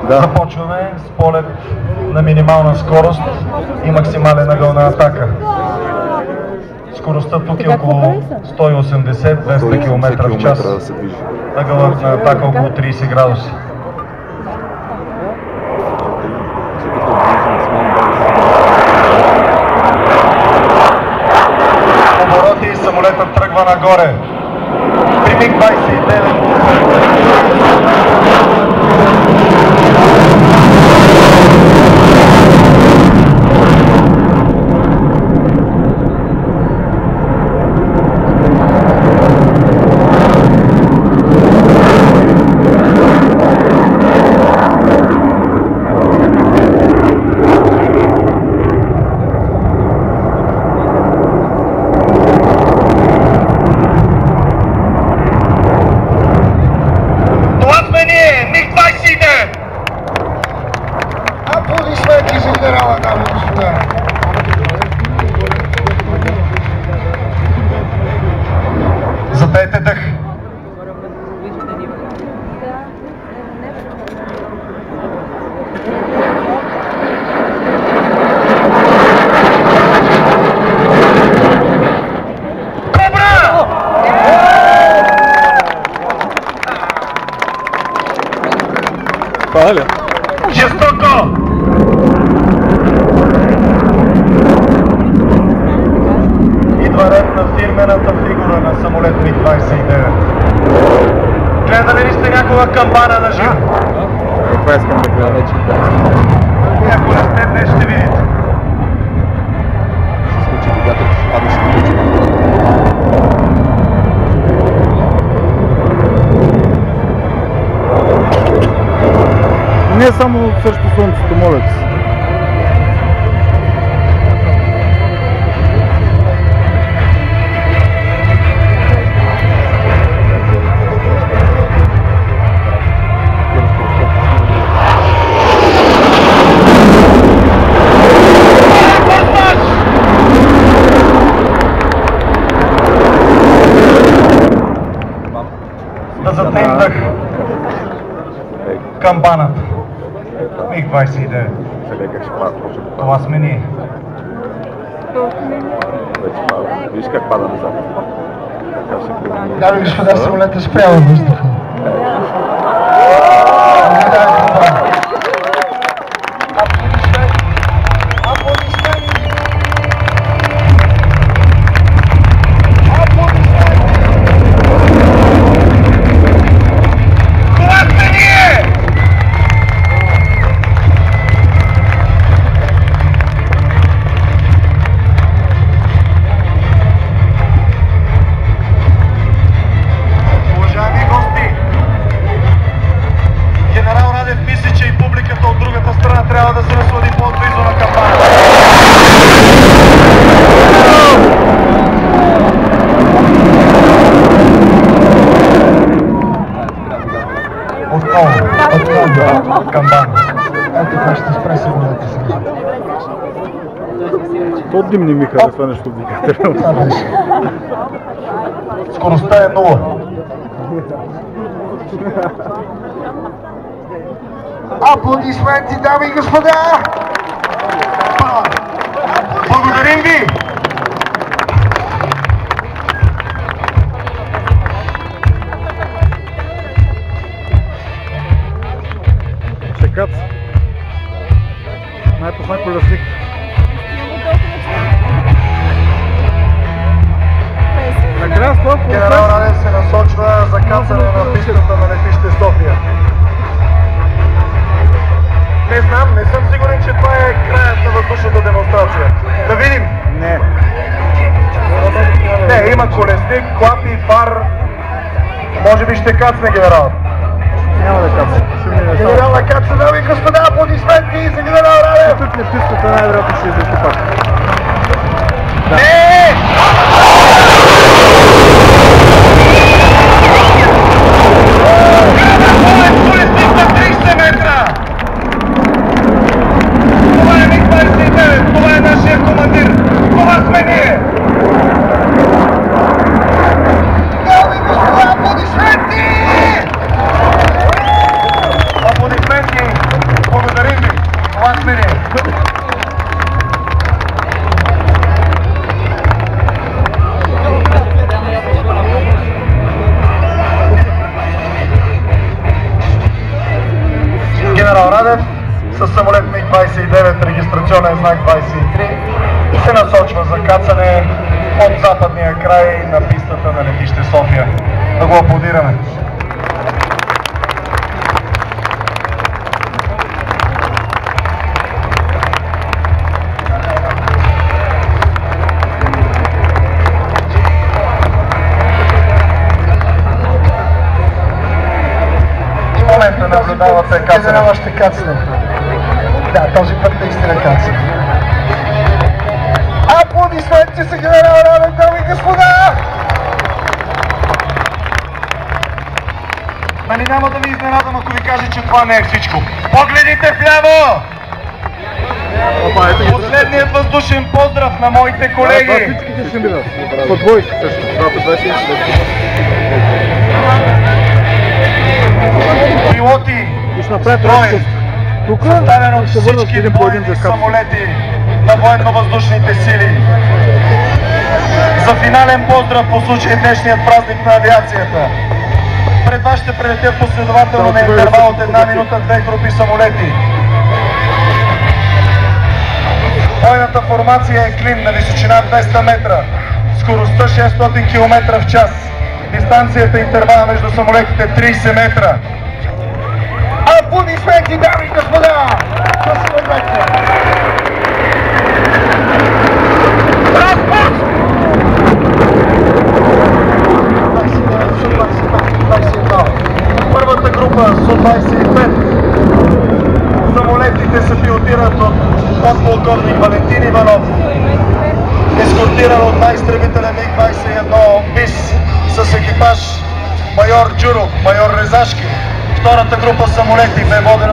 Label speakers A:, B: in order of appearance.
A: Започваме с полет на минимална скорост и максимален ъгъл на атака. Скоростта тук е около 180-200 км в час. Ъгълът на атака около 30 градуса. Обороти и самолетът тръгва нагоре. При МиГ-29. Аплодисменти за генерала, дами и господа! Затайте дъх! Кобра!
B: Паля!
A: Жестоко! Идва ред на фирмената фигура на самолет МиГ-29. Гледали ли сте някога камбана на живо?
B: Това искам да гледа вече.
A: Ако не сте, днес ще видите.
B: Ще случи когато ще падне, ще получи. Не само срещу слънцето, моля се.
A: Да затеем дъх. Камбаната. МиГ-29. Това сме ние.
B: Виж как пада назад.
A: Дами и господа, самолета спрява въздуха. Трябва да се наслади по-близо на камбаната. Отново, камбана. Ето така ще спре самолета сега.
B: То дим не ми харесва нещо в двигателя.
A: Скоростта е 0. Аплодисменти, дами и господа! Благодарим ви!
B: Шекац. Най-познай колесник. Накрая с това
A: Генерал Радев се насочва за кацане на пистата на летище София. Не знам, не съм сигурен, че това е краят на въздушната демонстрация. Да видим!
B: Не.
A: Не, има колесник, клапи, фар. Може би ще кацне генерал.
B: Няма да кацне.
A: Генерал на каца, дами и господа, аплодисменти за генерал Радев!
B: Тук не пистата най-вероятно ще излезе пак.
A: Не! Колесник на 30 метра! Това е МиГ-29, това е нашия командир, това сме ние! Дами и господа, аплодисменти! информационен знак 23 се насочва за кацане от западния край на пистата на летище София. Да го аплодираме. В момента наблюдавате кацане.
C: Ще кацне. Да, този път наистина кацне. Аплодисменти за генерал Радев, дами и господа!
A: Нали няма да ви изненадам, ако ви кажа, че това не е всичко. Погледните вляво! Последният въздушен поздрав на моите колеги!
B: Всичките ще минат. По двойки също.
A: Пилоти,
B: Напред, тук
A: съставен от
B: ще върнат
A: всички
B: един по един
A: бойни
B: за капсула.
A: самолети на военно-въздушните сили. За финален поздрав по случай днешният празник на авиацията. Пред вас ще прелетят последователно на интервал от 1 минута 2 групи самолети. Бойната формация е клин на височина 200 метра, скоростта 600 км в час, дистанцията и интервала между самолетите 30 метра.
C: Аплодисменти, дами и господа!
A: Първата група Су-25. Самолетите се пилотират от подполковник Валентин Иванов, ескортиран от най-изтребителя МиГ-21 БИС с екипаж майор Джуров, майор Резашки. Втората група самолети бе водена